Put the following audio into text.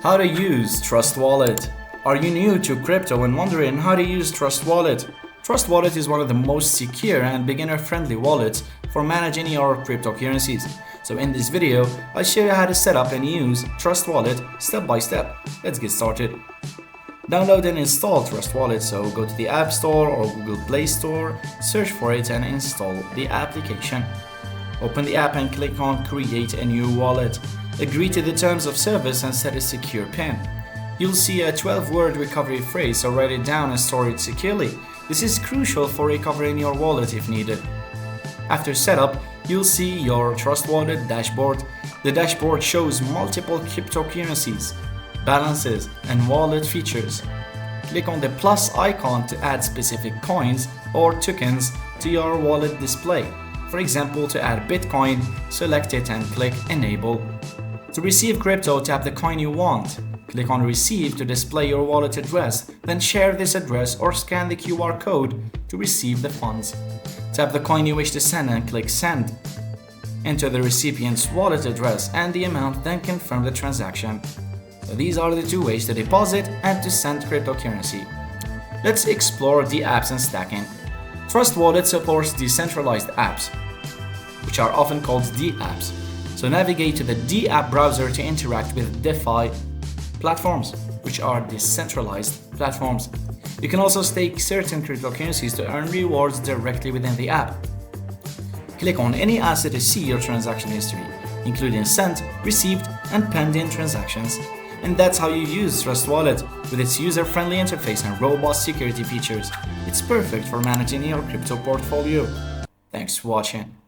How to use Trust Wallet. Are you new to crypto and wondering how to use Trust Wallet? Trust Wallet is one of the most secure and beginner-friendly wallets for managing your cryptocurrencies. So in this video, I'll show you how to set up and use Trust Wallet step by step. Let's get started. Download and install Trust Wallet, so go to the App Store or Google Play Store, search for it and install the application. Open the app and click on Create a new wallet. Agree to the terms of service and set a secure PIN. You'll see a 12-word recovery phrase, so write it down and store it securely. This is crucial for recovering your wallet if needed. After setup, you'll see your Trust Wallet dashboard. The dashboard shows multiple cryptocurrencies, balances, and wallet features. Click on the plus icon to add specific coins or tokens to your wallet display. For example, to add Bitcoin, select it and click Enable. To receive crypto, tap the coin you want. Click on Receive to display your wallet address, then share this address or scan the QR code to receive the funds. Tap the coin you wish to send and click Send. Enter the recipient's wallet address and the amount, then confirm the transaction. So these are the two ways to deposit and to send cryptocurrency. Let's explore the apps and stacking. Trust Wallet supports decentralized apps, which are often called D-apps. So navigate to the D-app browser to interact with DeFi platforms, which are decentralized platforms. You can also stake certain cryptocurrencies to earn rewards directly within the app. Click on any asset to see your transaction history, including sent, received, and pending transactions. And that's how you use Trust Wallet. With its user-friendly interface and robust security features, it's perfect for managing your crypto portfolio. Thanks for watching.